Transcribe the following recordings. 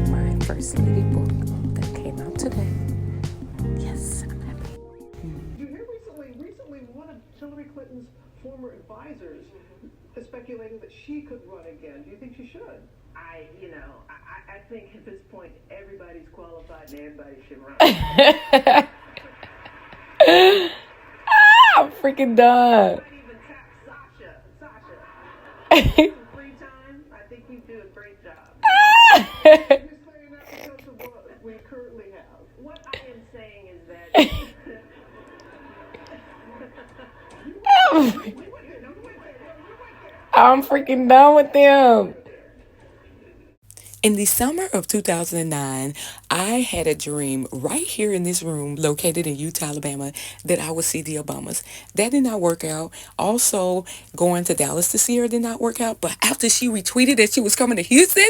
My first lady book that came out today. Yes, I'm happy. You hear recently one of Hillary Clinton's former advisors is speculating that she could run again. Do you think she should? I think at this point everybody's qualified and everybody should run. I'm freaking done. Even Sasha. Free time, I think you do a great job. You're saying that because of what we currently have. What I am saying is that I'm freaking done with them. In the summer of 2009, I had a dream right here in this room located in Utah, Alabama, that I would see the Obamas. That did not work out. Also, going to Dallas to see her did not work out. But after she retweeted that she was coming to Houston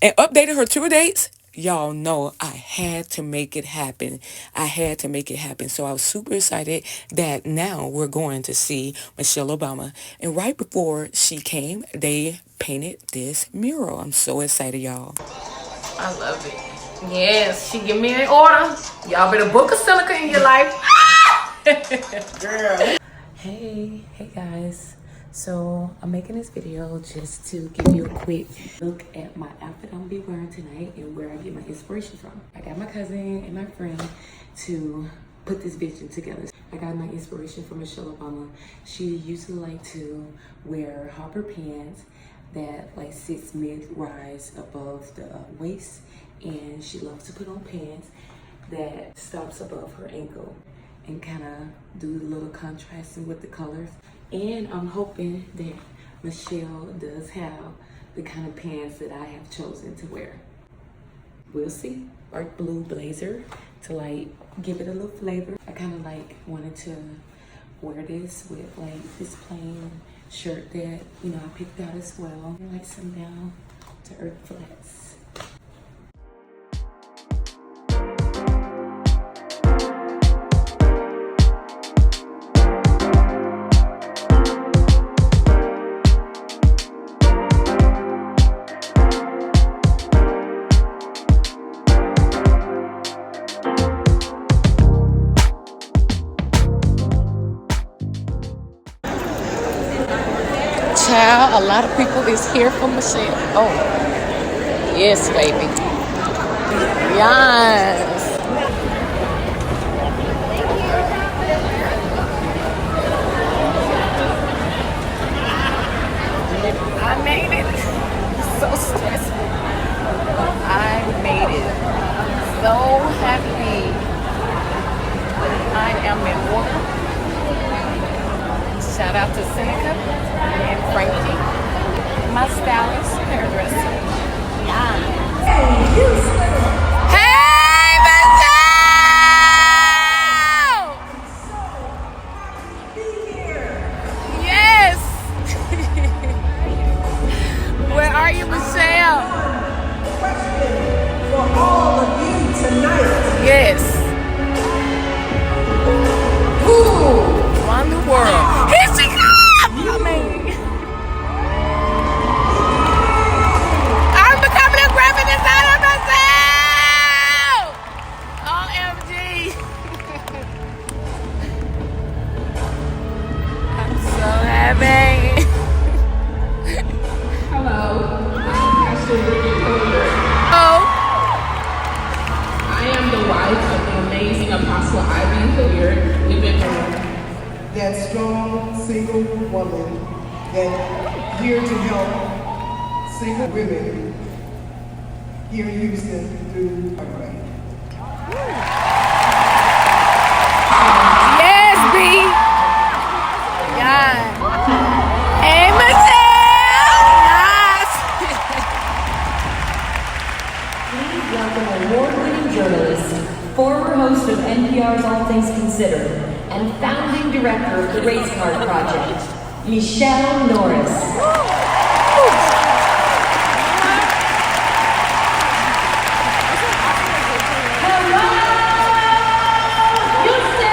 and updated her tour dates, y'all know I had to make it happen. I had to make it happen. So I was super excited that now we're going to see Michelle Obama. And right before she came, they painted this mural. I'm so excited, y'all. I love it. Yes, she give me an order. Y'all better book a silica in your life. Girl. Hey guys. So I'm making this video just to give you a quick look at my outfit I'm gonna be wearing tonight and where I get my inspiration from. I got my cousin and my friend to put this vision together. I got my inspiration from Michelle Obama. She used to like to wear hopper pants that like sits mid-rise above the waist, and she loves to put on pants that stops above her ankle and kind of do a little contrasting with the colors. And I'm hoping that Michelle does have the kind of pants that I have chosen to wear. We'll see. Dark blue blazer to like give it a little flavor. I kind of like wanted to wear this with like this plain shirt that, you know, I picked out as well. And like some down to earth flats. Child, a lot of people is here for Michelle. Oh, yes, baby. Yes. I made it. So stressful. I made it. So happy. I am in order. Shout out to Seneca and Frankie, my stylist, hairdresser. Yeah. Hey, Michelle! Yes! Where are you, Michelle? For all of you tonight. Yes. Ooh, around the world. Here she comes! I'm becoming a graphic designer myself! OMG! I'm so happy. Hello, I'm Pastor Ricky Kohler. Oh. I am the wife of the amazing Apostle Ivy Hilliard. We've been That strong single woman that here to help single women here in Houston through heartbreak. Yes, B. Yeah. Hey, Michelle. Yes. Please welcome award-winning journalist, former host of NPR's All Things Considered, and founding director of the Race Card Project, Michele Norris.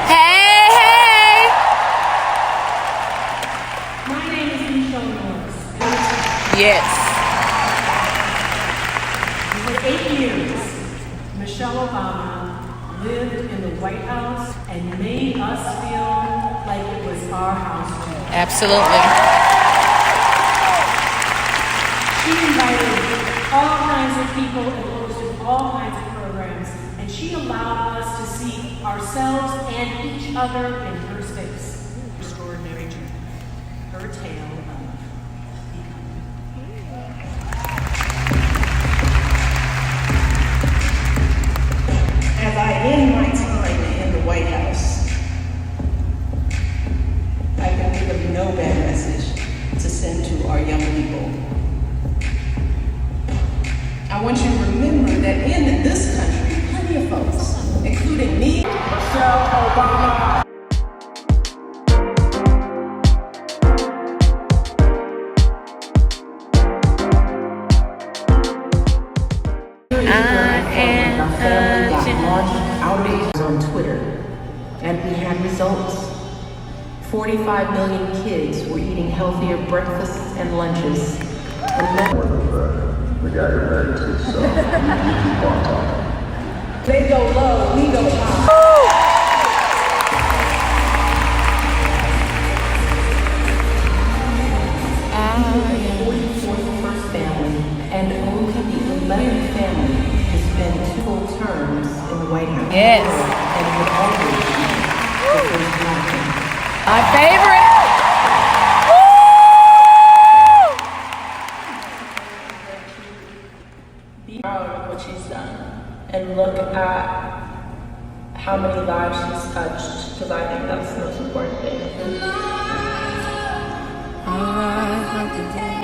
Hey, hey. our house too. Absolutely. She invited all kinds of people and hosted all kinds of programs, and she allowed us to see ourselves and each other in her space. Extraordinary journey. Her tale of becoming. As I end my time in the White House, I can think of no bad message to send to our young people. I want you to remember that in this country, plenty of folks, including me, Michelle Obama. On Twitter, and we had results. 45 million kids were eating healthier breakfasts and lunches. The guy you're married to, so you keep on talking. They go low, we go high. First family, and only the 11th family to spend 2 full terms in the White House. Yes. And it would always be the first black family. My favorite. Be proud of what she's done and look at how many lives she's touched, because I think that's the most important thing.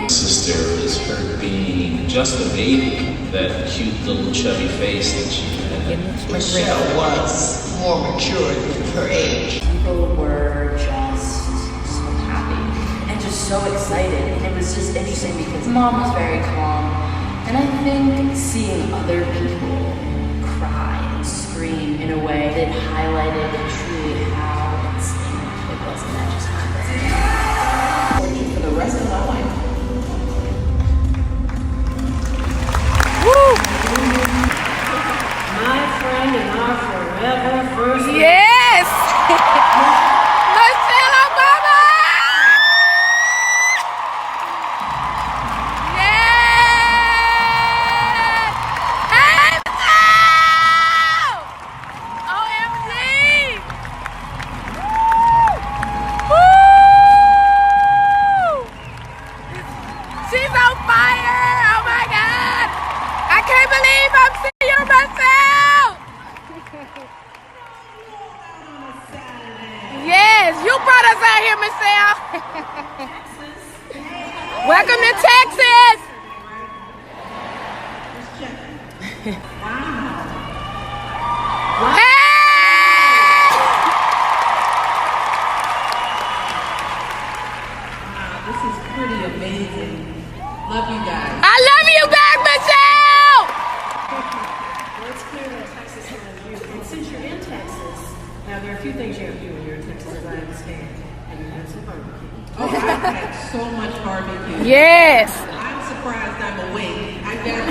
Sister is her being just a baby, that cute little chubby face that she had. Michelle was more mature than her age. People were just so happy and just so excited. And it was just interesting because Mom was very calm. And I think seeing other people cry and scream in a way that highlighted truly how insane it was that just happened. For the rest of my life. My friend and our forever first lady. Yes. Michelle Obama. Yes. Hey, Michelle. OMG. Woo. She's on fire. Oh my God. I can't believe I'm seeing you, Michelle. Yes, you brought us out here, Michelle. Welcome to Texas. This is pretty amazing. Love you guys. I love you back, Michelle. Well, it's clear that Texas has you. And since you're in Texas, now there are a few things you have to do when you're in Texas, as I understand. And you have some barbecue. Oh, I've had so much barbecue. Yes. I'm surprised I'm awake. I got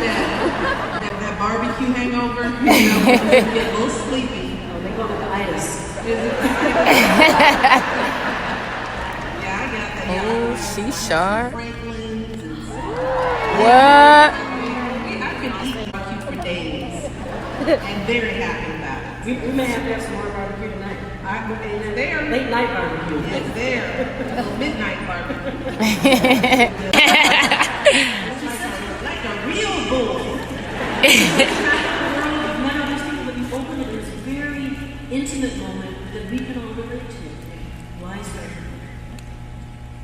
that barbecue hangover. You know, I get a little sleepy. Oh, they call it the itis. Yeah, I got that. Oh, she's sharp. Franklin's and What? I could eat barbecue for days. And very happy about it. We may have to have some more barbecue tonight. It's there. Late night barbecue. It's there. Midnight barbecue. Like a real bull. Now there's people that we open it, there's a very intimate moment that we can all relate to. Why is that?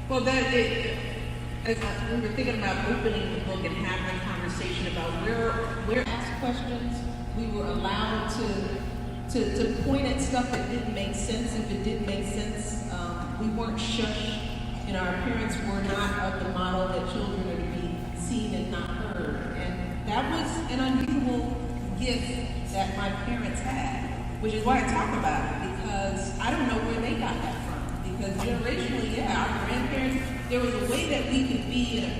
Well, as we were thinking about opening the book and having a conversation about where ask questions, we were allowed to point at stuff that didn't make sense. If it didn't make sense, we weren't shushed, and our parents were not of the model that children are to be seen and not heard. And that was an unusual gift that my parents had, which is why I talk about it, because I don't know where they got that from. Because generationally, yeah, our grandparents, there was a way that we could be an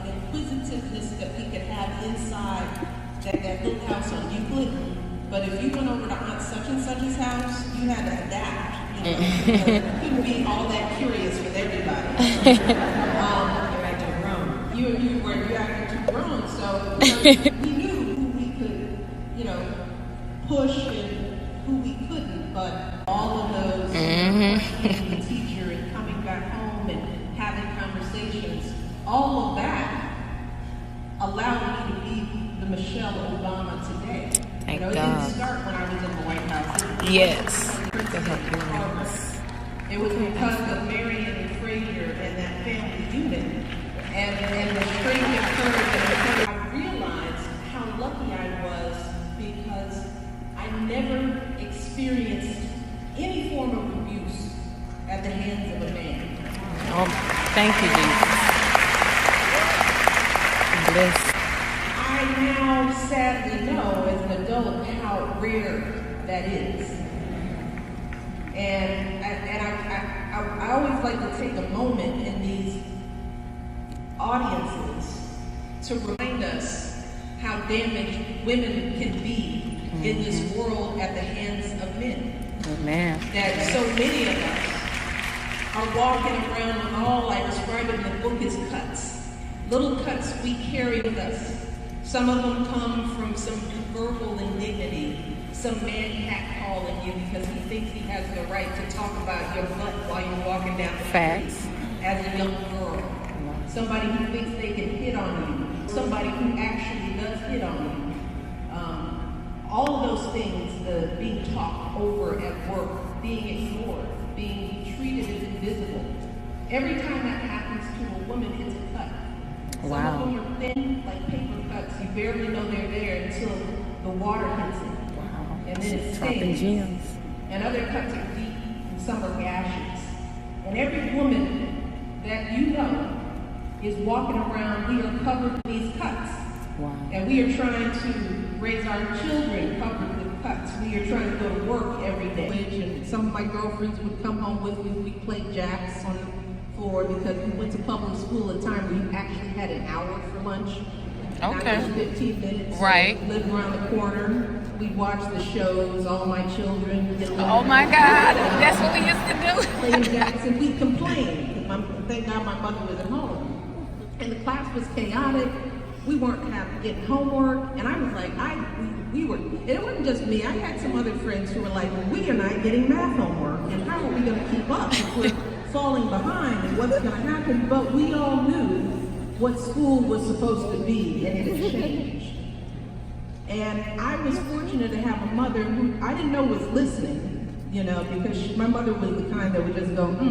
inquisitiveness that we could have inside that little house on Euclid. But if you went over to Aunt such and such's house, you had to adapt. You know? You couldn't be all that curious. You're acting too grown. So we knew who we could, push and who we couldn't. But all of those questioning the teacher and coming back home and having conversations, all of that allowed me to be the Michelle Obama today. Thank It God. didn't start when I was in the White House. Yes. It was because of Marion and Frazier and that family unit and the strength and courage. I realized how lucky I was because I never experienced any form of abuse at the hands of a man. Oh, thank you, Jesus. Bless. I now sadly know as an adult how rare that is. And I always like to take a moment in these audiences to remind us how damaged women can be in this world at the hands of men. Amen. That so many of us are walking around with all I describe in the book as cuts. Little cuts we carry with us. Some of them come from some verbal indignity, some man catcalling you because he thinks he has the right to talk about your butt while you're walking down the street as a young girl. Somebody who thinks they can hit on you. Somebody who actually does hit on you. All of those things, the being talked over at work, being ignored, being treated as invisible. Every time that happens to a woman, it's a cut. Wow. Some of them are thin, like paper cuts. You barely know they're there until the water hits it. Wow. And then it Dropping stings. gems. And other cuts are deep, and some are gashes. And every woman that you know is walking around, we are covered with these cuts. Wow. And we are trying to raise our children covered with cuts. We are trying to go to work every day. And some of my girlfriends would come home with me. We played jacks on the floor because we went to public school at a time where you actually had an hour for lunch. Okay. Not just 15 minutes. Right. We lived around the corner. We'd watch the shows, All My Children. Oh my God, that's what we used to do. Playing jacks, and we complained. Thank God my mother was at home. And the class was chaotic. We weren't getting homework. And I was like, we were, and it wasn't just me. I had some other friends who were like, well, we are not getting math homework. And how are we going to keep up if we're falling behind and what's going to happen? But we all knew what school was supposed to be, and it had changed. And I was fortunate to have a mother who I didn't know was listening, because my mother was the kind that would just go, really.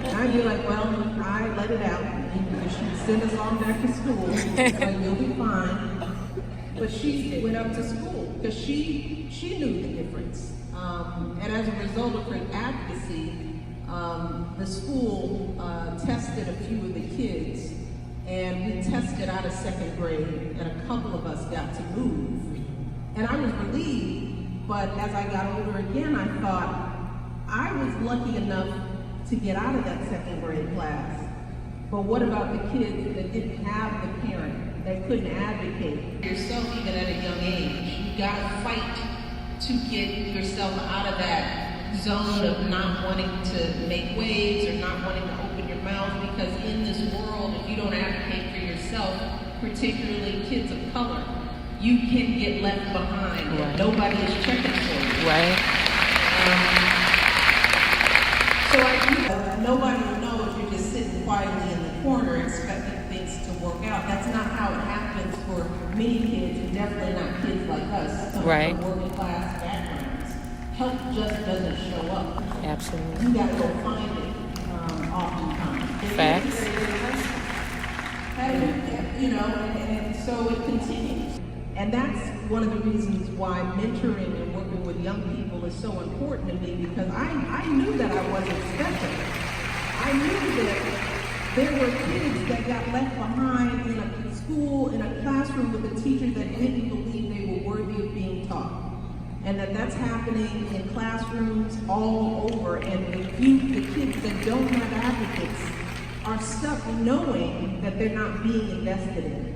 And I'd be like, well, I let it out. She'd send us all back to school, like, you'll be fine. But she went up to school because she knew the difference. And as a result of her advocacy, the school tested a few of the kids, and we tested out of second grade, and a couple of us got to move. And I was relieved, but as I got older again, I thought, I was lucky enough to get out of that second grade class. But what about the kids that didn't have the parent, that couldn't advocate? Yourself even at a young age, you gotta fight to get yourself out of that zone of not wanting to make waves or not wanting to open your mouth, because in this world, if you don't advocate for yourself, particularly kids of color, you can get left behind. Right. Nobody is checking for you. Right. So nobody will know if you're just sitting quietly in the corner expecting things to work out. That's not how it happens for many kids, and definitely not kids like us, right, from working class backgrounds. Help just doesn't show up. Absolutely. You gotta go find it, oftentimes. Facts. And so it continues. And that's one of the reasons why mentoring and working with young people is so important to me, because I knew that I wasn't special. I knew that there were kids that got left behind in a school, in a classroom with a teacher that didn't believe they were worthy of being taught. And that's happening in classrooms all over. And the kids that don't have advocates are stuck knowing that they're not being invested in.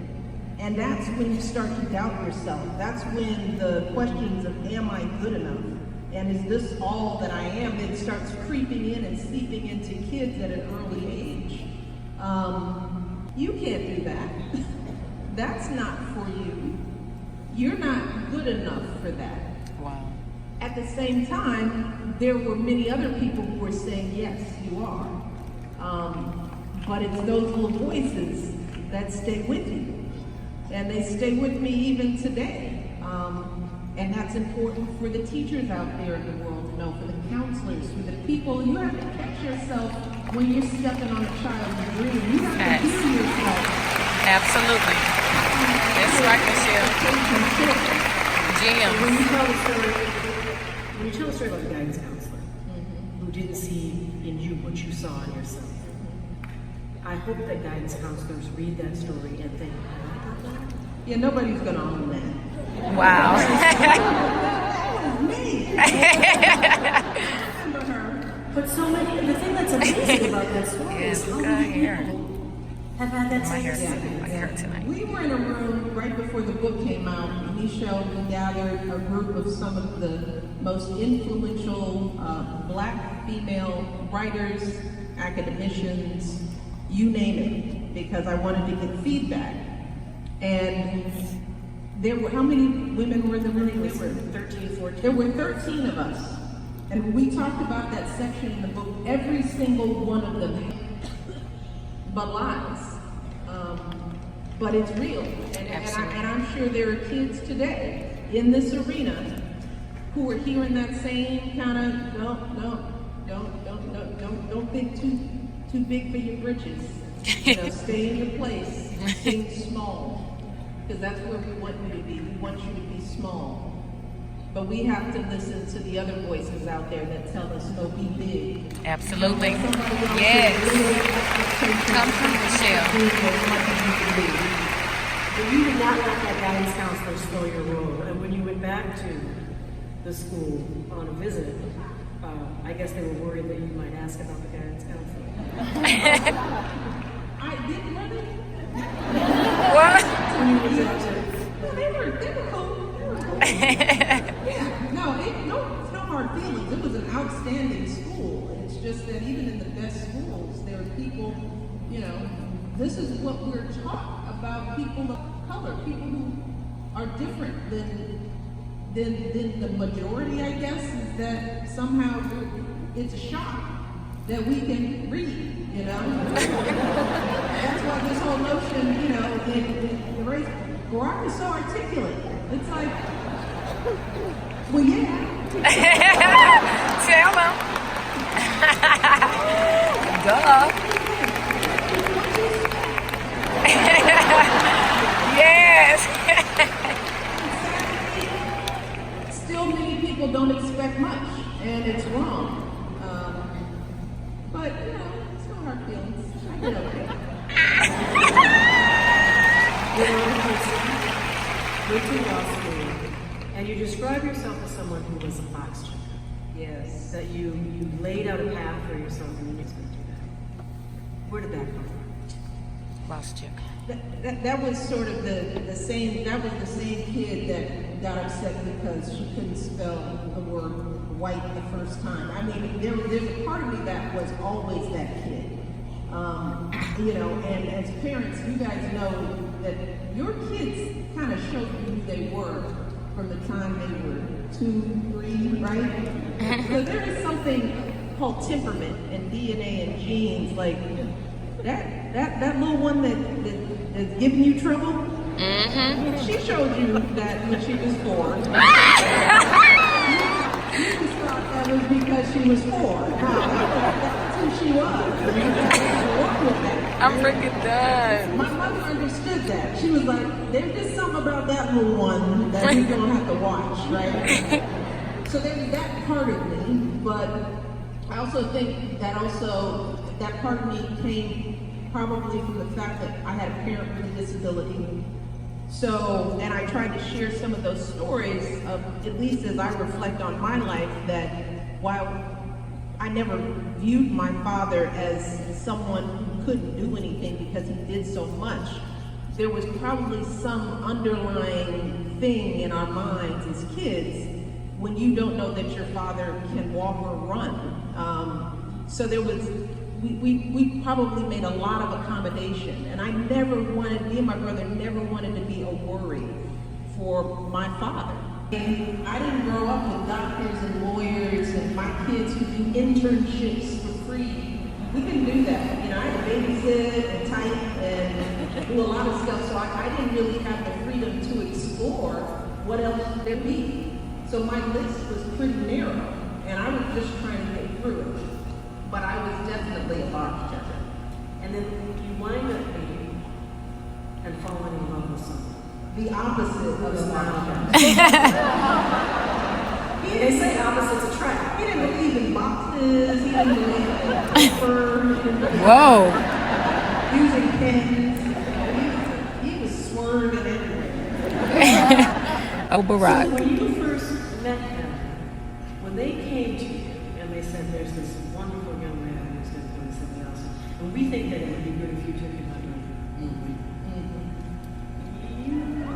And that's when you start to doubt yourself. That's when the questions of, am I good enough? And is this all that I am? That starts creeping in and seeping into kids at an early age. You can't do that. That's not for you. You're not good enough for that. Wow. At the same time, there were many other people who were saying, yes, you are. But it's those little voices that stay with you. And they stay with me even today. And that's important for the teachers out there in the world to know, for the counselors, for the people. You have to catch yourself when you're stepping on a child's dream. You have to hear yourself. Absolutely. That's right, Michelle. When Gems. you tell a story about a guidance counselor who didn't see in you what you saw in yourself, I hope that guidance counselors read that story and think, "Have I done that?" Yeah, nobody's gonna own that. Wow. But so many, the thing that's amazing about that story is how many people have had that same experience. We were in a room right before the book came out, and Michele gathered a group of some of the most influential Black female writers, academicians, you name it, because I wanted to get feedback. And there were, how many women were in the room? There were 13, 14. There were 13 of us. And when we talked about that section in the book, every single one of them had but lies. But it's real. And I'm sure there are kids today in this arena who are hearing that same kind of, don't think too big for your britches. You know, stay in your place, stay small. Because that's where we want you to be. We want you to be small. But we have to listen to the other voices out there that tell us, no, be big. Absolutely. Yes. Come through, Michele. But you did not let that guidance counselor slow your roll. And when you went back to the school on a visit, I guess they were worried that you might ask about the guidance counselor. I didn't really. What? They were cool. Yeah, no hard feelings. It was an outstanding school. It's just that even in the best schools, there are people, you know, this is what we're taught about people of color, people who are different than the majority, I guess, is that somehow it's a shock that we can read, you know? That's why this whole notion, you know, in race, Barack is so articulate. It's like, well, yeah. Tell them. Duh. Yes. Still, many people don't expect much, and it's wrong. But, you know, it's no hard feelings. I get over it. Went to law school, and you describe yourself as someone who was a box checker. Yes. That you laid out a path for yourself and you just went through that. Where did that come from? Lost chick. That was sort of the same kid that got upset because she couldn't spell the word white the first time. I mean, there's a part of me that was always that kid. You know, and as parents, you guys know that your kids kind of showed you who they were from the time they were 2, 3, right? So there is something called temperament and DNA and genes, like that little one that's giving you trouble. Mm-hmm. She showed you that when she was 4. You just thought that was because she was 4. That's who she was. I'm freaking done. My mother understood that. She was like, there's just something about that little one that you're going to have to watch, right? So there's that part of me, but I also think that part of me came probably from the fact that I had a parent with a disability. So, and I tried to share some of those stories of, at least as I reflect on my life, that while I never viewed my father as someone who couldn't do anything because he did so much, there was probably some underlying thing in our minds as kids when you don't know that your father can walk or run. So there was, we probably made a lot of accommodation, and I never wanted, me and my brother never wanted to be a worry for my father. And I didn't grow up with doctors and lawyers and my kids who do internships for free. We didn't do that. You know, I had to babysit and type and do a lot of stuff, so I didn't really have the freedom to explore what else could there be. So my list was pretty narrow, and I was just trying to get through it. But I was definitely a box checker. And then you wind up being and falling in love with someone. The opposite of a box checker. They say opposites attract. He didn't believe in boxes, he didn't believe in paper, Whoa. using pens. He was swerving everywhere. Oh, Barack. So when you first met them, when they came to you and they said there's this wonderful young man who's going to do something else, and we think that it would be good if you took him under your wing. You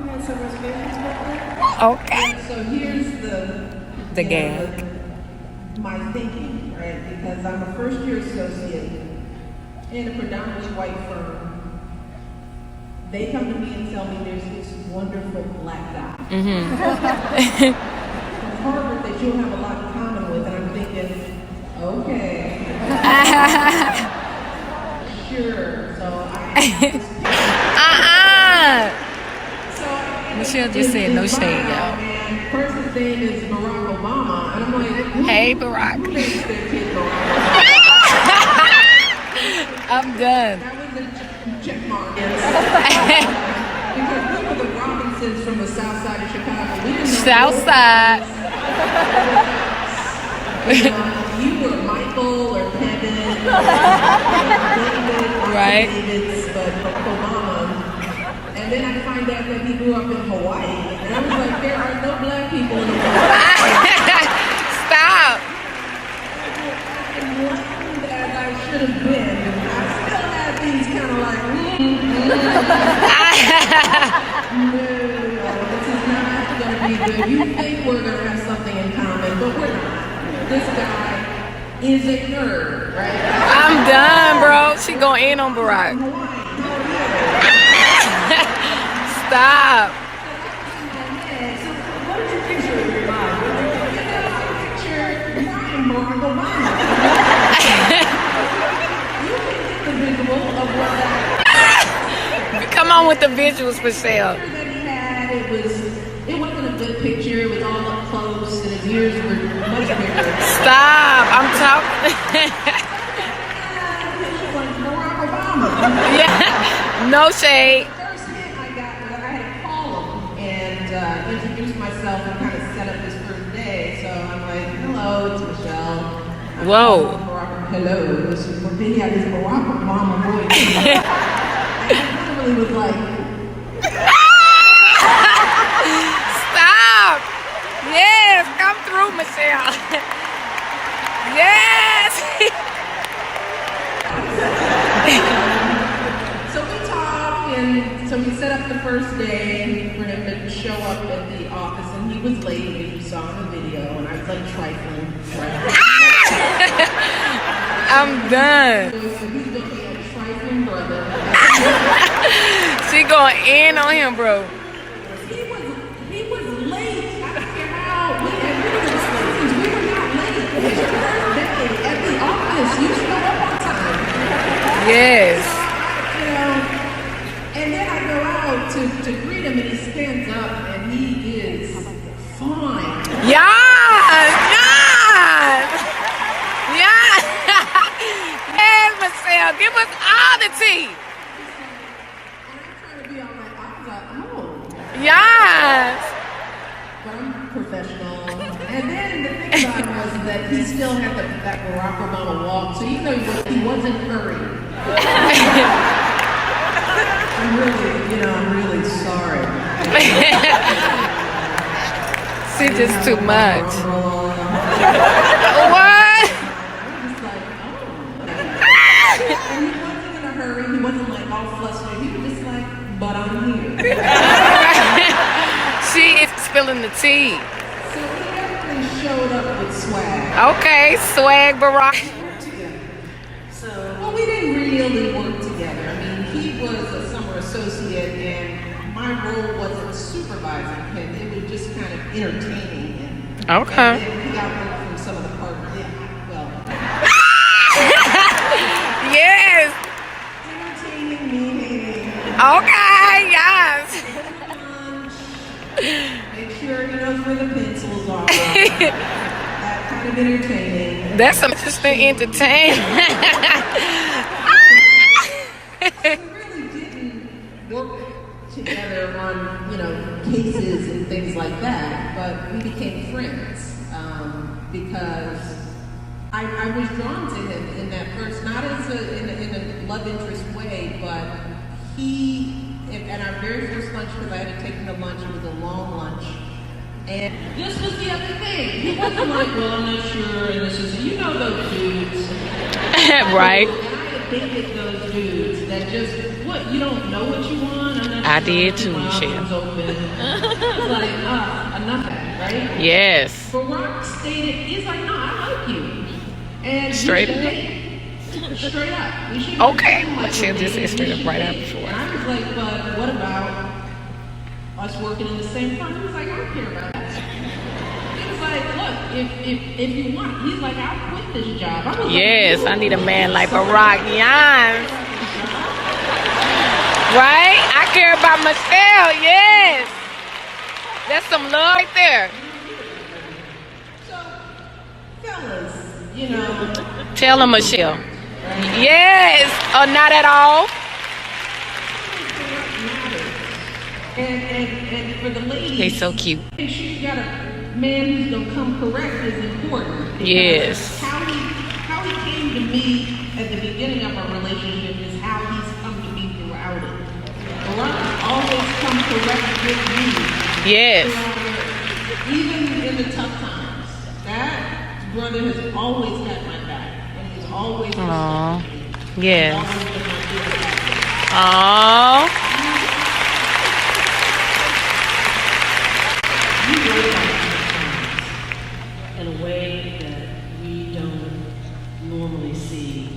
had some reservations about that? Okay. So here's The gag. my thinking, right? Because I'm a first-year associate in a predominantly white firm. They come to me and tell me there's this wonderful black guy. From Harvard that you'll have a lot in common with, and I'm thinking, okay. Sure. So Michelle just said no shade, y'all. And the person's name is Barack Obama, and I'm like, Hey, Barack. who names their kid Barack? I'm done. That was a check mark. Because we were the Robinsons from the south side of Chicago. We didn't know South side. you were Michael or Kevin, David, Right. David's, but Obama. And then I find out that he grew up in Hawaii. And I was like, there are no black people in Hawaii. Stop. As I should have been, I still had these kind of like, no, this is not going to be good. You think we're going to have something in common, but we're not. This guy is a nerd, right? I'm done, bro. She going in on Barack. Stop. What did you picture in your mind? Barack Obama. You can get the visual of what that Come on with the visuals, Michelle. picture that he had. It wasn't a good picture. It was all up close, and his ears were much bigger. Stop. I'm talking. Like Barack Obama. Yeah. No shade. First hit I got was I had to call him and introduce myself and kind of set up his first day. So I'm like, hello, it's Michelle. Whoa. Hello. Then he had this Barack Obama voice. And he literally was like, Stop. Yes. Come through, Michelle. Yes. so we talked, and so we set up the first day for him to show up at the office, and he was late, as you saw in the video, and I was like trifling. I'm done. So he's looking at a trifling brother. She going in on him, bro. He was late. I don't care how. We were not late. It was your first day at the office. You showed up on time. Yes. You know, and then I go out to greet him, and he stands up, and he is fine. Yes. Yes. Yes. Yes, Michelle. Give us all the tea. And I'm trying to be all like, I was like, oh. Yes. But I'm professional. And then the thing about it was that he still had that Barack Obama walk. So even though he wasn't hurried. I'm really sorry. She just too much. And What? he wasn't in a hurry. He wasn't like all flustered. He was just like, but I'm here. She is spilling the tea. So he definitely swag. Okay, swag Barack. Well, we didn't really work together. I mean, he was a summer associate, and my role wasn't supervising him. It was just kind of entertaining him. Okay. And then he got work from some of the partners. Yeah, well. Yes. Entertaining meaning. Okay, yes. Make sure he knows where the pencils are. That kind of entertaining. That's some interesting entertainment. We really didn't work together on, cases and things like that, but we became friends because I was drawn to him in that first, not as in a love interest way, but he, at our very first lunch, because I had to take him to lunch, it was a long lunch, and this was the other thing. He wasn't like, well, I'm not sure, and this is, those dudes. Right. And I had dated those dudes that just, what, you don't know what you want? I did too, Michelle. It's like, enough of that, right? Yes. But Rock stated, he's like, no, I like you. And Straight up. Straight up. We should Okay. like Michelle just said straight up right after. And I was like, but what about us working in the same firm? He was like, I don't care about that. He was like, look, if you want, he's like, I'll quit this job. I was Yes, like, I need a man like Barack. Yes. Right? I care about Michelle. Yes. That's some love right there. So, fellas, Tell him, Michelle. Yes. Or not at all. And for the ladies, He's so cute. make sure you got a man who's gonna come correct is important. Yes. How he came to me at the beginning of our relationship is how he's come to me throughout it. Barack always come correct with me. Yes. Even in the tough times. That brother has always had my back. And he's always Aww. respected me. Yes. He's always been my dear. Aww. In a way that we don't normally see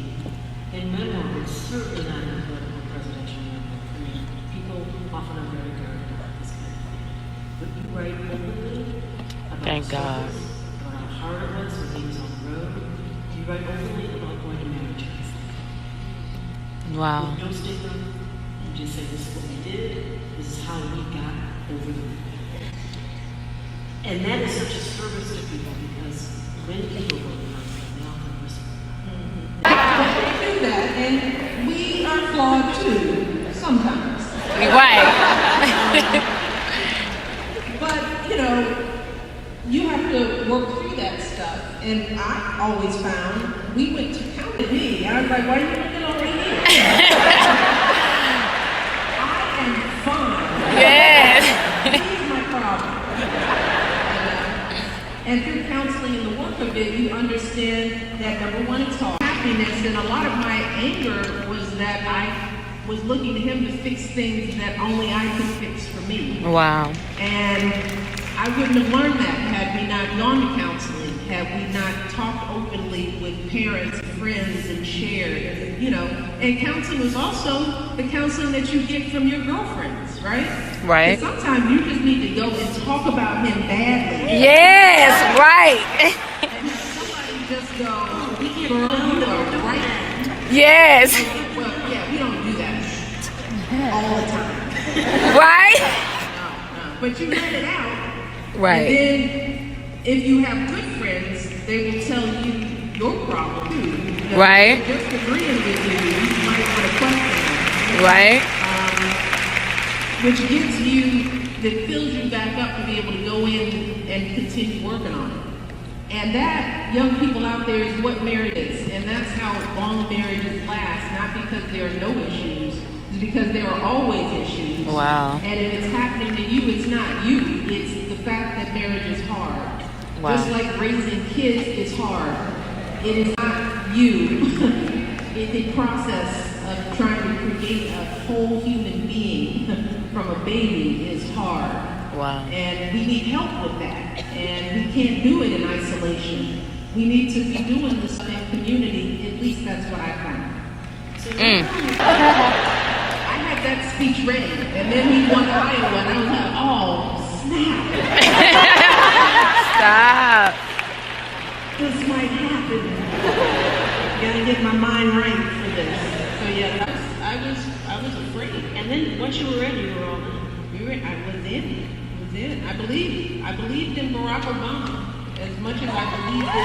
in memoir, but certainly not in political presidential memoir. I mean, people often are very guarded about this kind of thing. But you write openly about Thank God. service, about how hard it was when he was on the road. You write openly about going to marriages. Wow. With no stigma, you just say, this is what we did, this is how we got over the moon. And that is such a service to people because when people go to conflict, they often listen. They do that, and we are flawed too, sometimes. Right. But, you have to work through that stuff. And I always found, we went to county. I was like, why are you looking over here? I am fine. Yes. He's my problem. And through counseling and the work of it, you understand that number one, it's hard. Happiness, and a lot of my anger was that I was looking to him to fix things that only I could fix for me. Wow. And I wouldn't have learned that had we not gone to counseling, had we not talked openly with parents, friends, and shared, And counseling was also the counseling that you get from your girlfriends, right? Right. And sometimes you just need to go and talk about him badly. Yes, right. And somebody just go, girl, you are right. Yes. Well, yeah, we don't do that all the time. Right? No. But you let it out. Right. And then, if you have good friends, they will tell you your problem too. Right. If they're just agreeing with you might want to question them. Right. Which gives you, that fills you back up to be able to go in and continue working on it. And that, young people out there, is what marriage is. And that's how long marriages last, not because there are no issues, it's because there are always issues. Wow. And if it's happening to you, it's not you. It's the fact that marriage is hard. Wow. Just like raising kids is hard. It is not you. The process of trying to create a whole human being from a baby is hard. Wow. And we need help with that. And we can't do it in isolation. We need to be doing this in community. At least that's what I found. So I had that speech ready, and then he won Iowa, and I was like, oh, snap. Stop. This might happen. Gotta get my mind right for this. So yeah, I was afraid. And then once you were in, you were all in. I was in. I believed in Barack Obama as much as I believed in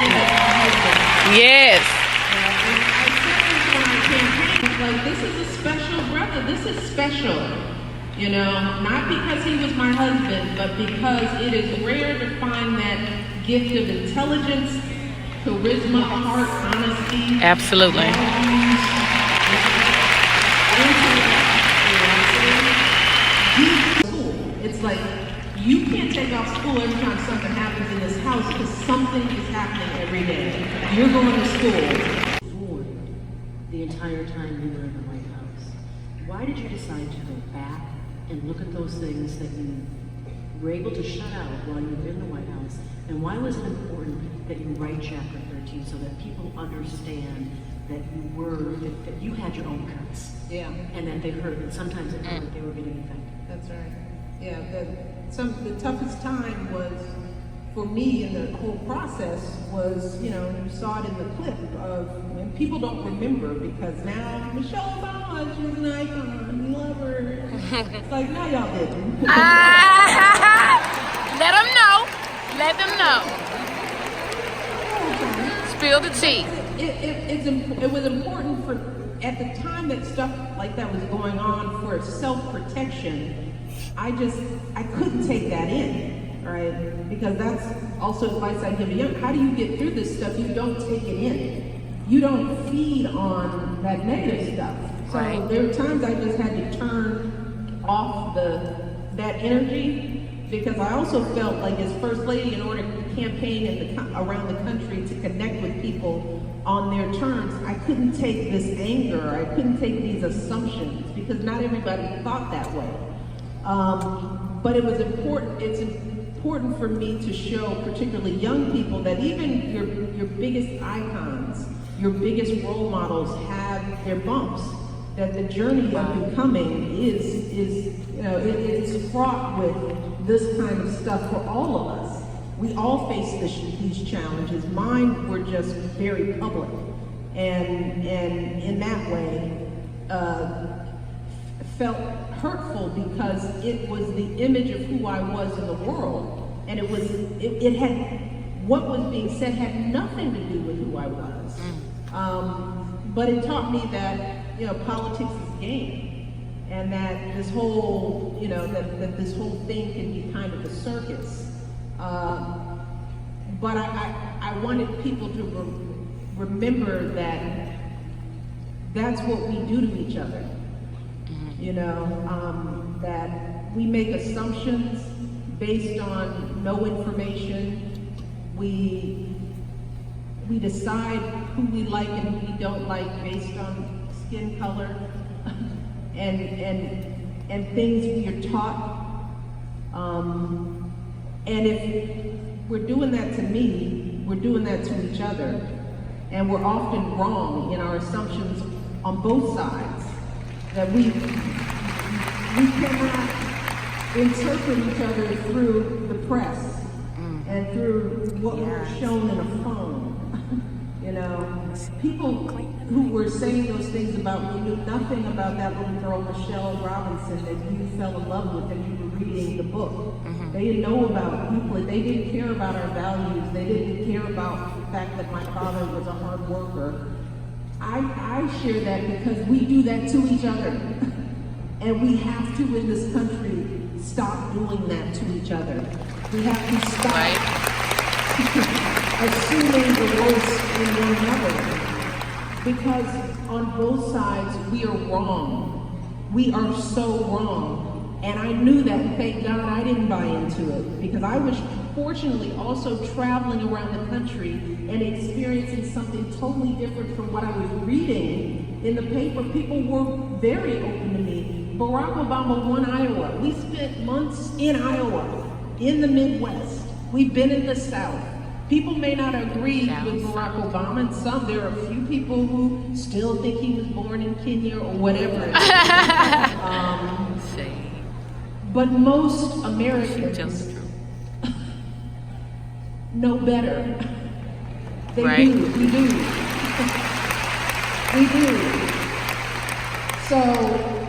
him. Yes. And I said this when I campaigned, like, this is a special brother. This is special. You know, not because he was my husband, but because it is rare to find that gift of intelligence, charisma, heart, honesty. Absolutely. It's like, you can't take off school every time something happens in this house because something is happening every day. You're going to school. The entire time you were in the White House. Why did you decide to go back and look at those things that you were able to shut out while you were in the White House? And why was it important that you write Chapter 13 so that people understand that you had your own cuts? Yeah. And that they heard that sometimes it felt like they were getting affected. That's right. Yeah, the toughest time was, for me in the whole process, was, you know, you saw it in the clip of, and people don't remember because now Michelle Obama, she's an icon, we love her. It's like, no, y'all didn't. Let them know. Let them know. Spill the tea. It was important for, at the time that stuff like that was going on, for self-protection. I couldn't take that in, right? Because that's also advice I give a young. How do you get through this stuff? You don't take it in. You don't feed on that negative stuff. So there were times I just had to turn off that energy, because I also felt like, as First Lady, in order to campaign around the country to connect with people on their terms, I couldn't take this anger. I couldn't take these assumptions, because not everybody thought that way. But it was important. It's important for me to show, particularly young people, that even your biggest icons, your biggest role models have their bumps. That the journey of becoming is you know, it's fraught with this kind of stuff for all of us. We all face these challenges. Mine were just very public, and in that way felt hurtful, because it was the image of who I was in the world, and it had, what was being said had nothing to do with who I was. But it taught me that, you know, politics is game, and that this whole, you know, that this whole thing can be kind of a circus. But I wanted people to remember that that's what we do to each other. You know, that we make assumptions based on no information. We decide who we like and who we don't like based on skin color and things we are taught. And if we're doing that to me, we're doing that to each other. And we're often wrong in our assumptions on both sides. That we cannot interpret each other through the press and through what we're shown in a phone. You know, people who were saying those things about me knew nothing about that little girl, Michelle Robinson, that you fell in love with and you were reading the book. They didn't know about Euclid. They didn't care about our values. They didn't care about the fact that my father was a hard worker. I share that because we do that to each other. And we have to, in this country, stop doing that to each other. We have to stop assuming the worst in one another. Because on both sides, we are wrong. We are so wrong. And I knew that, and thank God I didn't buy into it, because I was fortunately also traveling around the country and experiencing something totally different from what I was reading in the paper. People were very open to me. Barack Obama won Iowa. We spent months in Iowa, in the Midwest. We've been in the South. People may not agree with Barack Obama, and there are a few people who still think he was born in Kenya or whatever it is. But most Americans know better. They do. We do. We do. So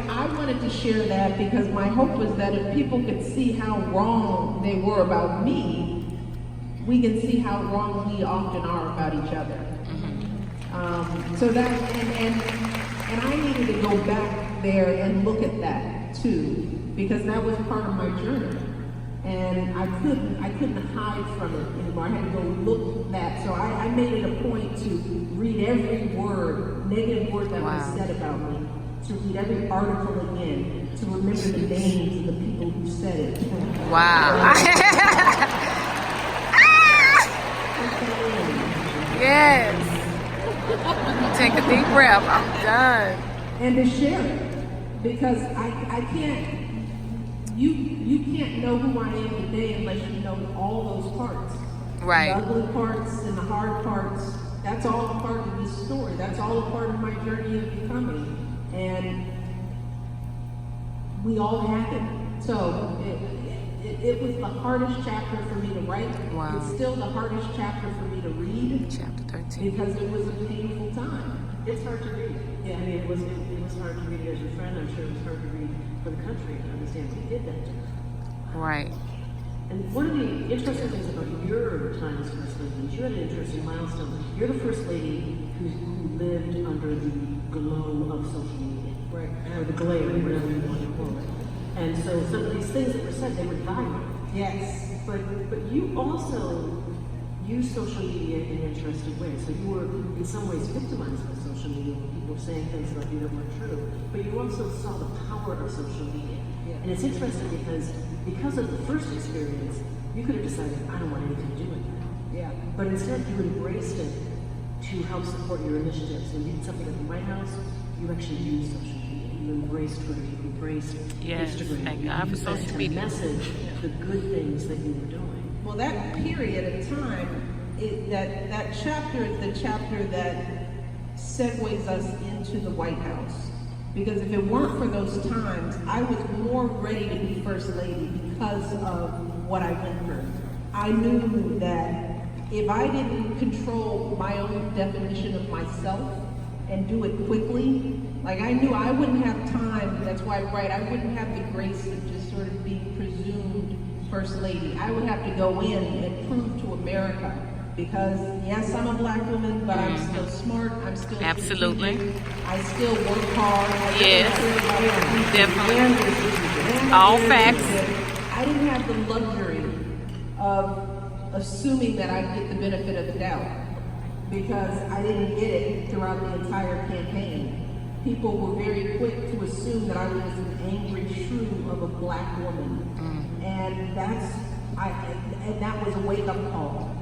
I wanted to share that because my hope was that if people could see how wrong they were about me, we can see how wrong we often are about each other. So that, and I needed to go back there and look at that too, because that was part of my journey. And I couldn't hide from it anymore. I had to go look at that. So I made it a point to read every negative word that was said about me, to read every article again, to remember the names of the people who said it. Wow. Yes. Take a deep breath. I'm done. And to share it, because I can't. You can't know who I am today unless you know all those parts. Right. The ugly parts and the hard parts. That's all a part of this story. That's all a part of my journey of becoming. And we all have it. So it was the hardest chapter for me to write. Wow. It's still the hardest chapter for me to read. Chapter 13. Because it was a painful time. It's hard to read. Yeah, I mean, it was hard to read as your friend. I'm sure it was hard to read for the country to understand who did that to her. Right. And one of the interesting things about your time as First Lady is you had an interesting milestone. You're the First Lady who lived under the glow of social media. Right. Or the glare, whatever you want to call it. And so some of these things that were said, they were viral. Yes. But you also use social media in interesting ways. So you were in some ways victimized by social media when people were saying things about you that weren't true. But you also saw the power of social media. Yeah. And it's interesting because of the first experience, you could have decided, I don't want anything to do with that. Yeah. But instead you embraced it to help support your initiatives. And you did something at the White House, you actually used social media. You embraced Twitter, you embraced Instagram. Thank God for social media. Message the good things that you were doing. Well, that period of time, that chapter is the chapter that segues us into the White House. Because if it weren't for those times, I was more ready to be First Lady because of what I went through. I knew that if I didn't control my own definition of myself and do it quickly, like I knew I wouldn't have time, that's why I write, I wouldn't have the grace of just sort of being presumed First Lady. I would have to go in and prove to America. Because yes, I'm a Black woman, but I'm still smart. I'm still strategic. I still work hard. Yes, definitely. All facts. I didn't have the luxury of assuming that I'd get the benefit of the doubt because I didn't get it throughout the entire campaign. People were very quick to assume that I was an angry shrew of a Black woman, and that was a wake-up call.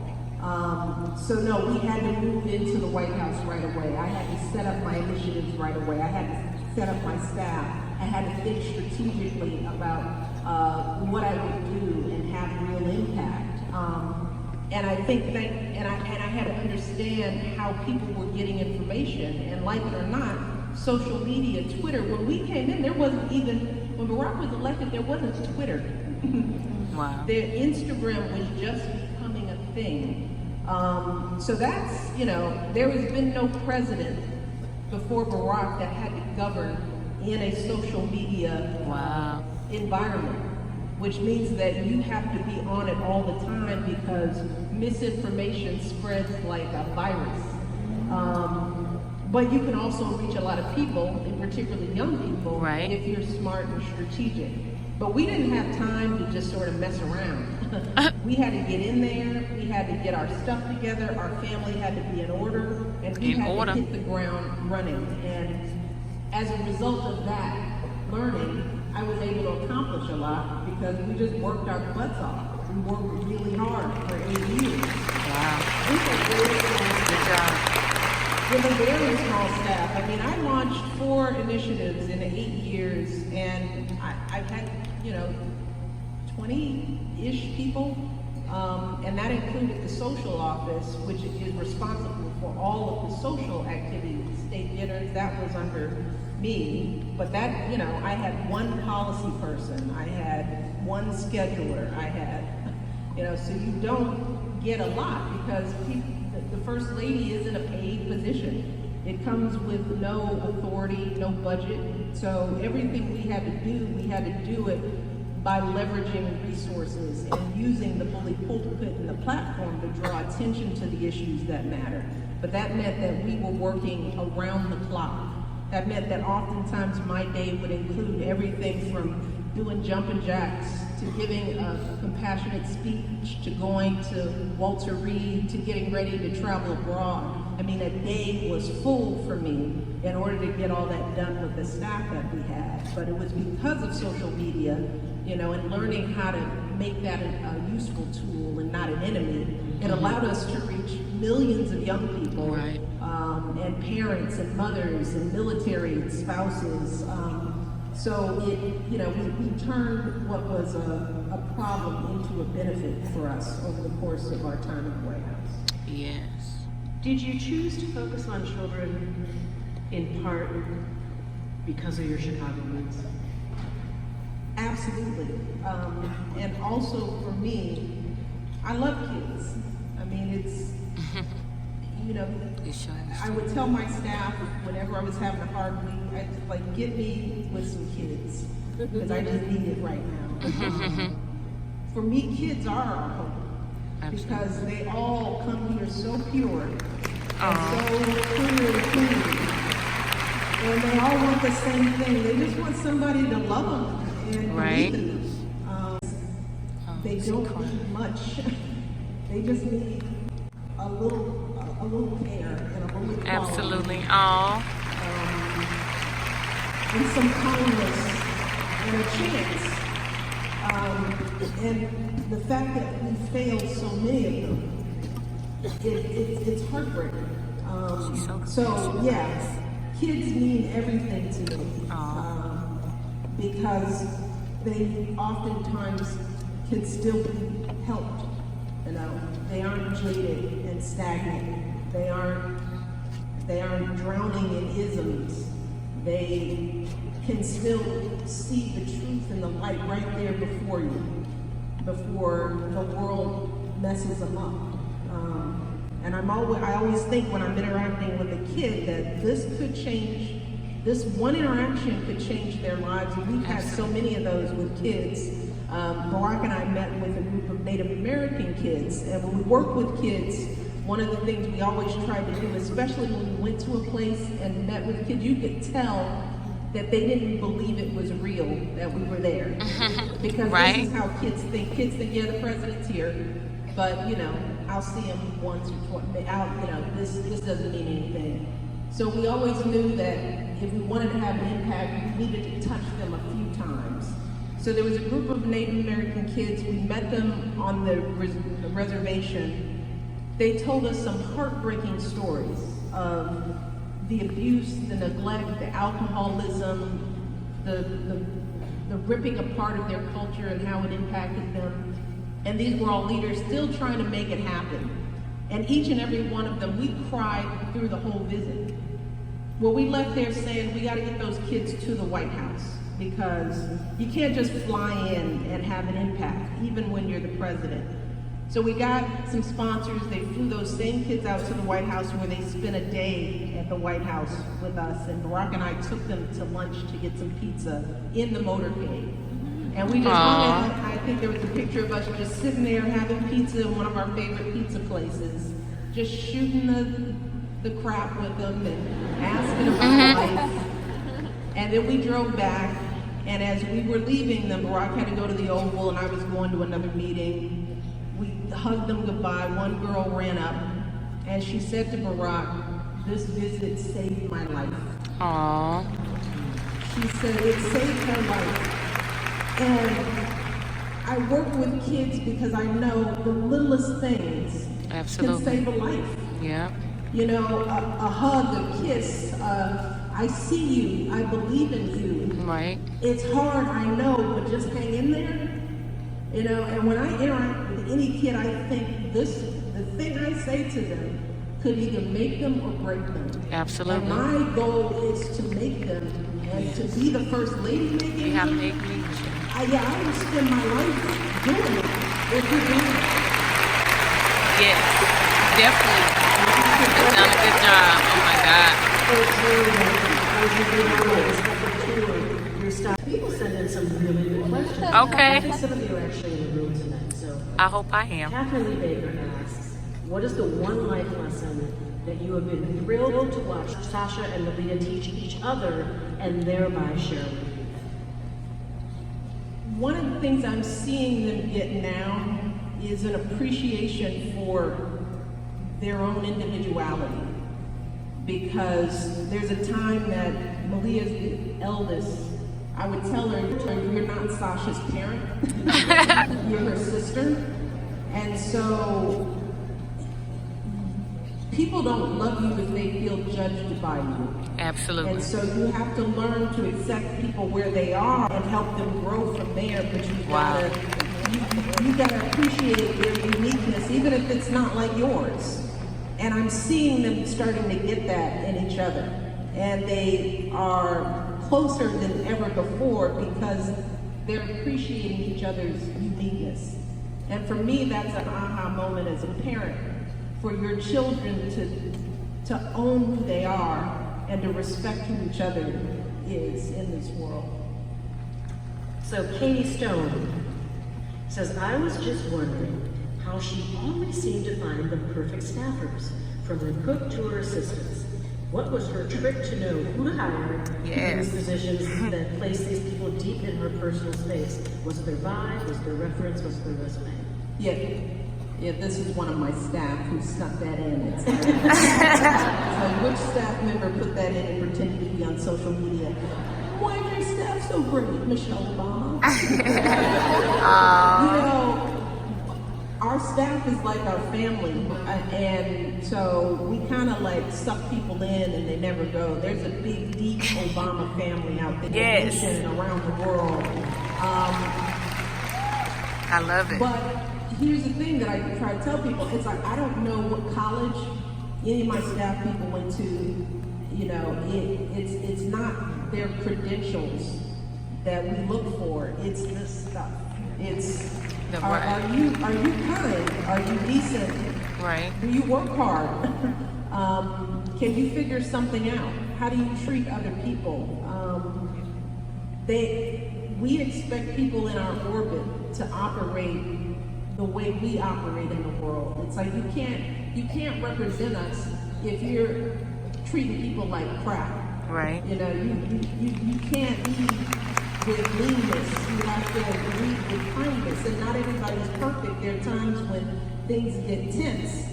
So no, we had to move into the White House right away. I had to set up my initiatives right away. I had to set up my staff. I had to think strategically about what I would do and have real impact. And I think I had to understand how people were getting information. And like it or not, social media, Twitter. When we came in, when Barack was elected, there wasn't Twitter. Wow. Instagram was just becoming a thing. So that's, there has been no president before Barack that had to govern in a social media environment, which means that you have to be on it all the time because misinformation spreads like a virus. But you can also reach a lot of people, and particularly young people, if you're smart and strategic. But we didn't have time to just sort of mess around. We had to get in there, we had to get our stuff together, our family had to be in order, and we had to hit the ground running. And as a result of that learning, I was able to accomplish a lot because we just worked our butts off. We worked really hard for 8 years. Wow. We were really good job. with a very small staff. I mean, I launched 4 initiatives in 8 years, and I've had, 20-ish people, and that included the social office, which is responsible for all of the social activities, state dinners, that was under me. But that, I had 1 policy person, I had 1 scheduler, I had, so you don't get a lot because the first lady isn't a paid position. It comes with no authority, no budget. So everything we had to do it by leveraging resources and using the bully pulpit and the platform to draw attention to the issues that matter. But that meant that we were working around the clock. That meant that oftentimes my day would include everything from doing jumping jacks, to giving a compassionate speech, to going to Walter Reed, to getting ready to travel abroad. I mean, a day was full for me in order to get all that done with the staff that we had. But it was because of social media, and learning how to make that a useful tool and not an enemy. It allowed us to reach millions of young people, Right. And parents and mothers and military spouses. So it, we turned what was a problem into a benefit for us over the course of our time in the White House. Yes. Did you choose to focus on children in part because of your Chicago roots? Absolutely. And also for me, I love kids. I mean, it's, I would tell my staff whenever I was having a hard week, I'd just like, get me with some kids, because I just need it right now. For me, kids are our hope. Absolutely. Because they all come here so pure and so clear and clean. And they all want the same thing. They just want somebody to love them and Right. believe in them. They don't need much. They just need a little care and a little quality. Absolutely. And some kindness and a chance. And the fact that we failed so many of them, it's heartbreaking. So yeah, kids mean everything to me. Because they oftentimes can still be helped. They aren't jaded and stagnant. They aren't drowning in isms. They can still see the truth and the light right there before you, before the world messes them up. And I always think when I'm interacting with a kid that this one interaction could change their lives. And we've had so many of those with kids. Barack and I met with a group of Native American kids, and when we work with kids, one of the things we always tried to do, especially when we went to a place and met with kids, you could tell that they didn't believe it was real that we were there. Because Right. this is how kids think. Kids think, yeah, the president's here, but I'll see him once or twice. This doesn't mean anything. So we always knew that if we wanted to have an impact, we needed to touch them a few times. So there was a group of Native American kids. We met them on the reservation. They told us some heartbreaking stories of the abuse, the neglect, the alcoholism, the ripping apart of their culture and how it impacted them. And these were all leaders still trying to make it happen. And each and every one of them, we cried through the whole visit. Well, we left there saying we got to get those kids to the White House, because you can't just fly in and have an impact, even when you're the president. So we got some sponsors. They flew those same kids out to the White House, where they spent a day at the White House with us. And Barack and I took them to lunch to get some pizza in the motorcade. And we just hung out. I think there was a picture of us just sitting there having pizza in one of our favorite pizza places, just shooting the crap with them and asking about life. And then we drove back, and as we were leaving them, Barack had to go to the Oval and I was going to another meeting. We hugged them goodbye. One girl ran up and she said to Barack, "This visit saved my life." Aww. She said it saved her life. And I work with kids because I know the littlest things Absolutely. can save a life. Yeah. You know, a hug, a kiss, I see you, I believe in you. Right. It's hard, I know, but just hang in there. You know, and when I interact with any kid, I think the thing I say to them could either make them or break them. Absolutely. And my goal is to make them, and to be the first lady making You have them. to make me. I would spend my life doing it if you're doing it. Yes, definitely. You've done a good job. Oh my God. People send in some really good questions. Okay. I think some of you are actually in the room tonight. So I hope I am. Catherine Lee Baker asks, what is the one life lesson that you have been thrilled to watch Sasha and Malia teach each other and thereby share with you? One of the things I'm seeing them get now is an appreciation for their own individuality. Because there's a time that Malia's the eldest, I would tell her, you're not Sasha's parent, you're her sister. And so people don't love you if they feel judged by you. Absolutely. And so you have to learn to accept people where they are and help them grow from there. But you gotta appreciate their uniqueness, even if it's not like yours. And I'm seeing them starting to get that in each other. And they are closer than ever before because they're appreciating each other's uniqueness. And for me, that's an aha moment as a parent, for your children to own who they are and to respect who each other is in this world. So Katie Stone says, I was just wondering how she always seemed to find the perfect staffers, from her cook to her assistants. What was her trick to know who to hire in these positions that place these people deep in her personal space? Was it their vibe? Was it their reference? Was it their resume? Yeah, this is one of my staff who snuck that in. It's like, which staff member put that in and pretended to be on social media? Why is your staff so great, Michelle Obama? You know, our staff is like our family, and so we kind of like suck people in and they never go. There's a big, deep Obama family out there and around the world. I love it. But here's the thing that I try to tell people, it's like, I don't know what college any of my staff people went to. You know, it's not their credentials that we look for, it's this stuff. It's, are you kind? Are you decent? Right. Do you work hard? Can you figure something out? How do you treat other people? We expect people in our orbit to operate the way we operate in the world. It's like you can't represent us if you're treating people like crap. Right. You know, you can't lead with leanness. You have to lead with kindness. And not everybody's perfect. There are times when things get tense.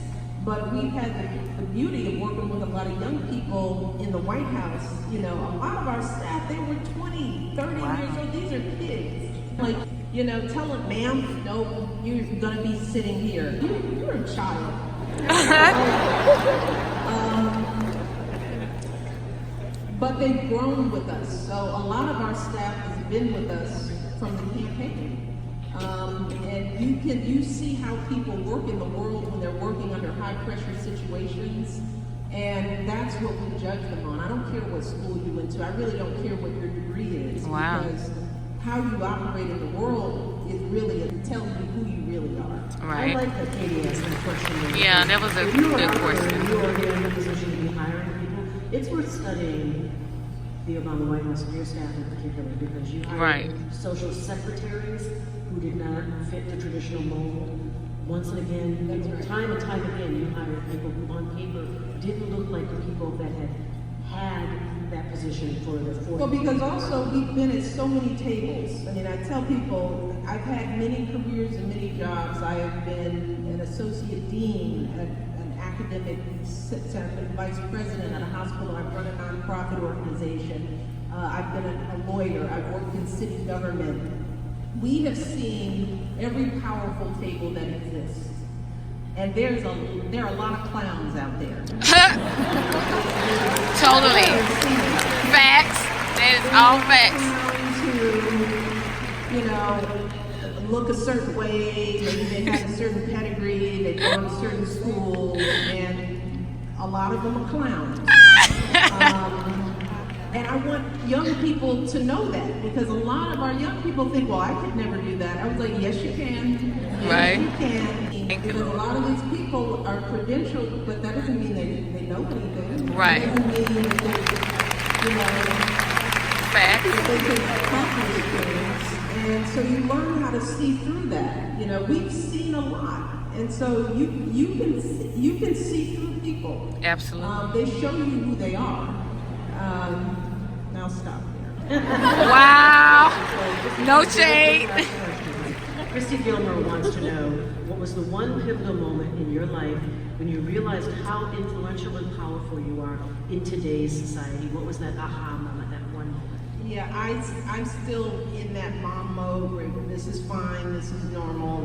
But we've had the beauty of working with a lot of young people in the White House. You know, a lot of our staff, they were 20, 30 years old. These are kids. Like, you know, tell them, ma'am, no, you're gonna be sitting here. You're a child. But they've grown with us. So a lot of our staff has been with us from the campaign. And you see how people work in the world when they're working under high pressure situations. And that's what we judge them on. I don't care what school you went to. I really don't care what your degree is. Wow. Because how you operate in the world is really telling you who you really are. Right. I like that Katie asked that question. Yeah, that was a good question. If you are in a position to be hiring people, it's worth studying the Obama White House and your staff in particular, because you hired social secretaries who did not fit the traditional mold. Once and again, time and time again, you hired people who on paper didn't look like the people that had that position for the 40 Well, because also we've been at so many tables. I mean, I tell people, I've had many careers and many jobs. I have been an associate dean, an academic vice president at a hospital. I've run a nonprofit organization. I've been a lawyer. I've worked in city government. We have seen every powerful table that exists. And there are a lot of clowns out there. Totally. Facts. That is all facts. To, you know, look a certain way, maybe they have a certain pedigree, they go to certain schools, and a lot of them are clowns. And I want young people to know that, because a lot of our young people think, well, I could never do that. I was like, yes, you can. Yes, right. You can. Because a lot of these people are credentialed, but that doesn't mean they know anything. Right. It doesn't mean that they, you know, Facts. they can accomplish things. And so you learn how to see through that. You know, we've seen a lot. And so you can see through people. Absolutely. They show you who they are. Now stop here. Wow. No shade. Christy Gilmore wants to know, what was the one pivotal moment in your life when you realized how influential and powerful you are in today's society? What was that aha moment, that one moment? Yeah, I'm still in that mom mode where this is fine, this is normal.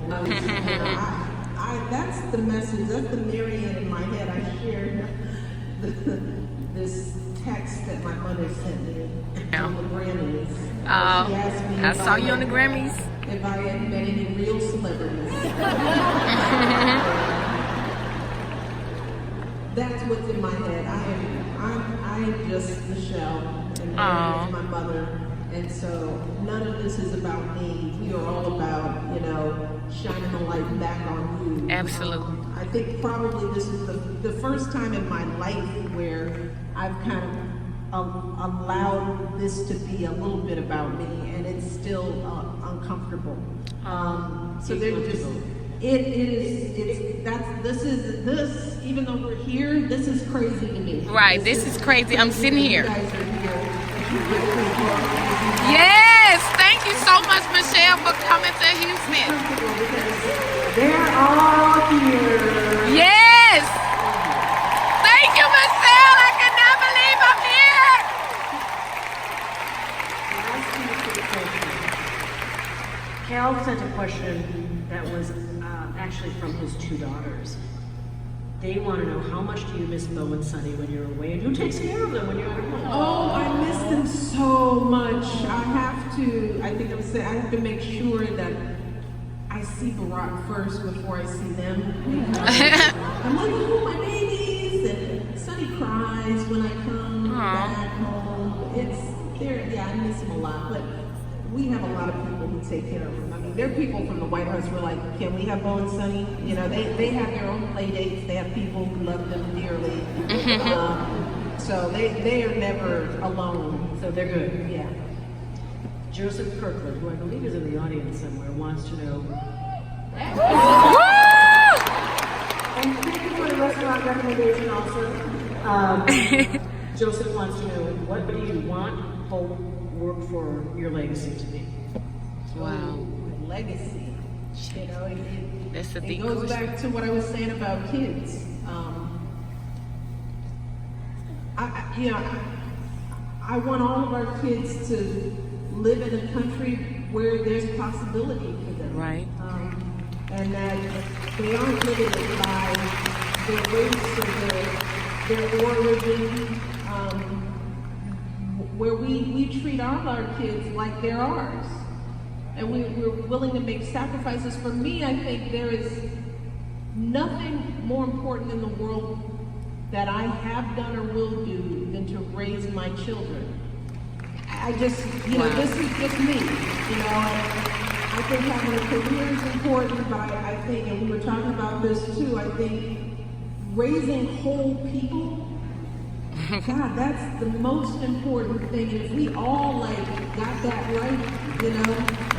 That's the message, that's the Marianne in my head. I shared this text that my mother sent me on the Grammys. She asked me I saw you on the Grammys. If I had met any real celebrities. That's what's in my head. I am just Michelle, and Mary is my mother, and so none of this is about me. We are all about, you know, shining the light back on you. Absolutely. I think probably this is the first time in my life where I've kind of allowed this to be a little bit about me, and it's still uncomfortable. So they're just, this, even though we're here, this is crazy to me. Right, this is crazy. I'm sitting here. You guys are here. Yes, thank you so much, Michelle, for coming to Houston. They're all here. Yes. Thank you, Michelle. I cannot believe I'm here. Cal sent a question that was actually from his two daughters. They want to know, how much do you miss Bo and Sonny when you're away, and who takes care of them when you're at home? Oh, I miss them so much. I have to make sure that I see Barack first before I see them. I'm like, oh, my babies, and Sonny cries when I come back home. I miss him a lot, but we have a lot of people who take care of them. I mean, there are people from the White House who are like, can we have Bo and Sonny? You know, they have their own play dates. They have people who love them dearly. So they are never alone. So they're good, yeah. Joseph Kirkland, who I believe is in the audience somewhere, wants to know. And thank you for the restaurant recommendation also. Joseph wants to know, what do you want, hope, work for your legacy to be? Wow. Legacy. You know, That's the it deep goes question. back to what I was saying about kids. I want all of our kids to live in a country where there's possibility for them. Right. And that they aren't limited by their race or their origin, where we treat all our kids like they're ours. And we're willing to make sacrifices. For me, I think there is nothing more important in the world that I have done or will do than to raise my children. I just, this is just me, I think having a career is important, but I think, and we were talking about this too, I think raising whole people, God, that's the most important thing. And if we all got that right,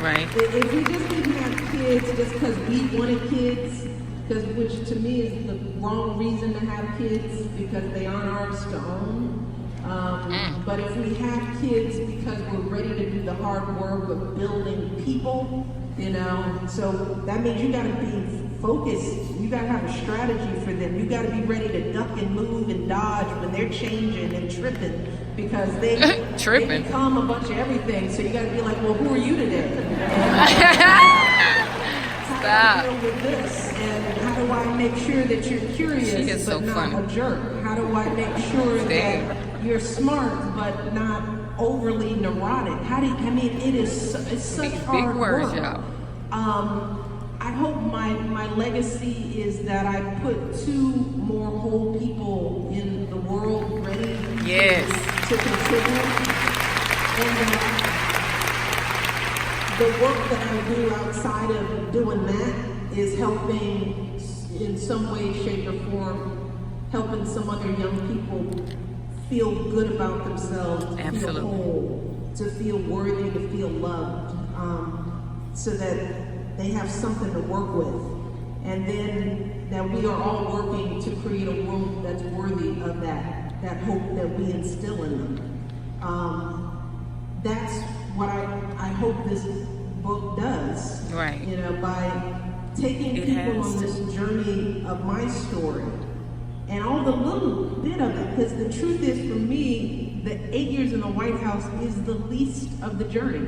Right. If we just didn't have kids just because we wanted kids, which to me is the wrong reason to have kids, because they aren't ours to own. But if we have kids because we're ready to do the hard work of building people, so that means you gotta be focused. You gotta have a strategy for them. You gotta be ready to duck and move and dodge when they're changing and tripping, because they become a bunch of everything. So you gotta be like, well, who are you today? I deal with this, and how do I make sure that you're curious but not a jerk? How do I make sure that you're smart but not overly neurotic? I mean, it's such hard work. I hope my legacy is that I put 2 more whole people in the world ready to contribute. And the work that I do outside of doing that is helping in some way, shape, or form, helping some other young people feel good about themselves, to feel whole, to feel worthy, to feel loved, so that they have something to work with. And then that we are all working to create a world that's worthy of that hope that we instill in them. That's what I hope this book does. Right. You know, by taking people on this journey of my story and all the little bit of it, because the truth is, for me, the 8 years in the White House is the least of the journey.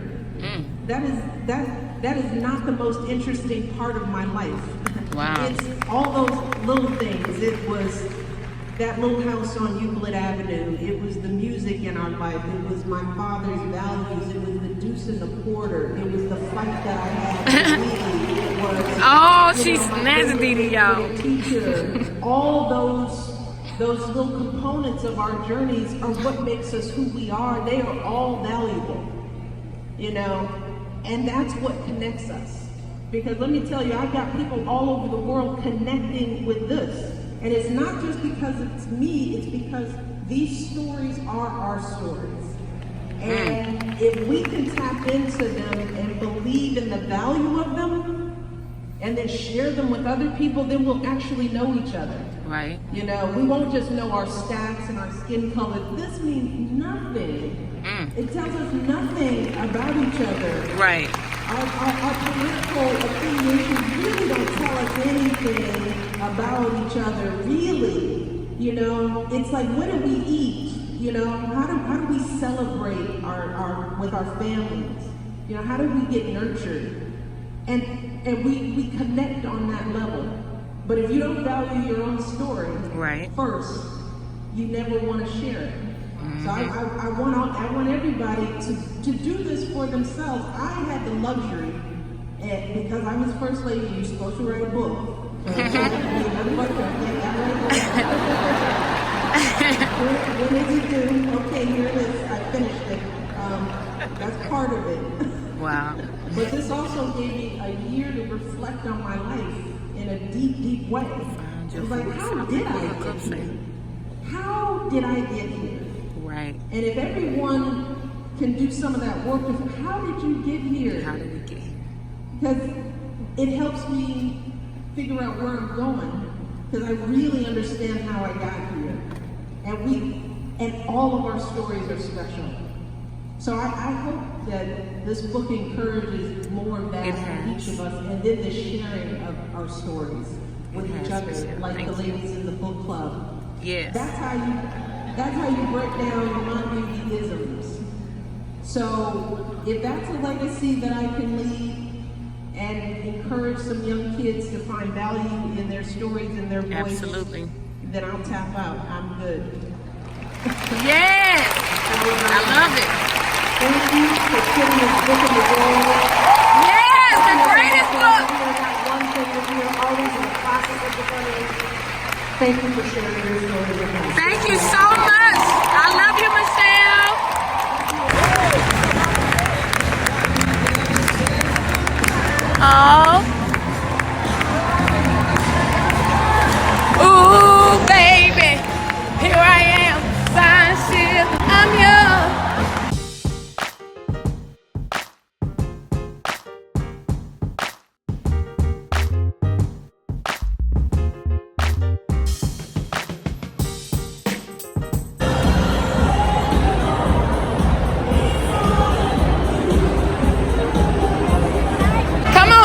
That is not the most interesting part of my life. Wow. It's all those little things. It was that little house on Euclid Avenue. It was the music in our life. It was my father's values. It was the deuce and the quarter. It was the fight that I had with Lee. It was, she's nasty, y'all. Teacher. All those little components of our journeys are what makes us who we are. They are all valuable, you know, and that's what connects us. Because let me tell you, I've got people all over the world connecting with this. And it's not just because it's me, it's because these stories are our stories. And if we can tap into them and believe in the value of them, and then share them with other people, then we'll actually know each other. Right. You know, we won't just know our stats and our skin color. This means nothing. It tells us nothing about each other. Right. Our political affiliations really don't tell us anything about each other, really. You know, it's like, what do we eat? You know, how do we celebrate with our families? You know, how do we get nurtured? And we connect on that level. But if you don't value your own story first, you never want to share it. So I want everybody to do this for themselves. I had the luxury, because I was First Lady, you're supposed to write a book. When is it due? Okay, here it is. I finished it. That's part of it. Wow. But this also gave me a year to reflect on my life in a deep, deep way. It was like, how did I get here? How did I get here? Right. And if everyone can do some of that work, how did you get here? How did we get here? Because it helps me figure out where I'm going, because I really understand how I got here. And all of our stories are special. So I hope that this book encourages more of that in each of us, and then the sharing of our stories with each other, like the ladies in the book club. Yes. That's how you break down non-beauty-isms. So if that's a legacy that I can leave and encourage some young kids to find value in their stories and their voice, then I'll tap out. I'm good. Yes! I love it. Thank you for putting this book in the world. Yes, the greatest book. One thing that we are always in the process of becoming. Thank you for sharing your story with us. Thank you so much. I love you, Michelle. Oh. Ooh, baby. Here I am. Sign ship. I'm young.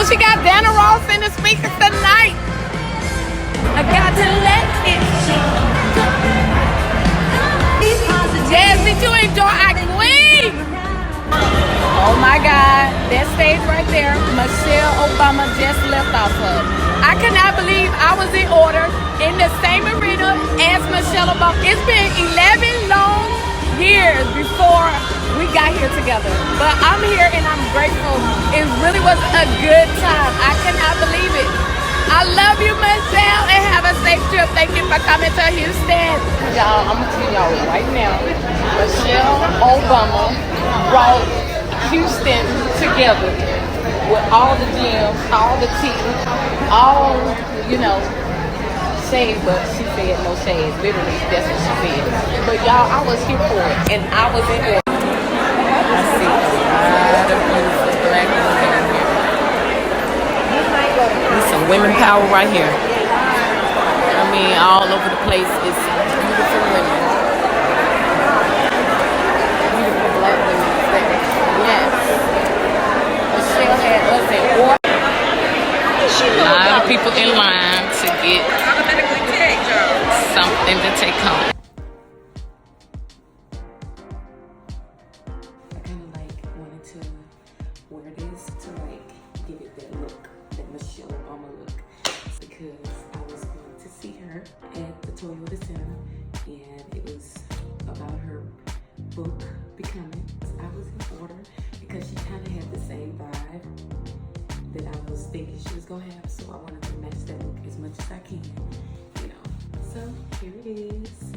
She got Dana Ross in the speakers tonight. I got to let it show. Yes, did you enjoy our queen? Oh my God, that stage stage right there, Michelle Obama just left off of. I cannot believe I was in order in the same arena as Michelle Obama. It's been 11 long years before we got here together. But I'm here and I'm grateful. It really was a good time. I cannot believe it. I love you, Michelle, and have a safe trip. Thank you for coming to Houston. Y'all, I'm gonna tell y'all right now, Michelle Obama brought Houston together with all the gyms, all the tea, all, you know, shade, but she said no shade. Literally, that's what she said. But y'all, I was here for it, and I was in order. I see a lot of beautiful black women in here. There's some women power right here. I mean, all over the place is beautiful women. Beautiful black women. Yes. Michelle had us in order. A lot of people in line to get something to take home. I kind of like wanted to wear this to like give it that look, that Michelle Obama look, because I was going to see her at the Toyota Center, and it was about her book, Becoming. I was in order because she kind of had the same vibe that I was thinking she was gonna have, so I wanted to match that look as much as I can, you know. So here it is.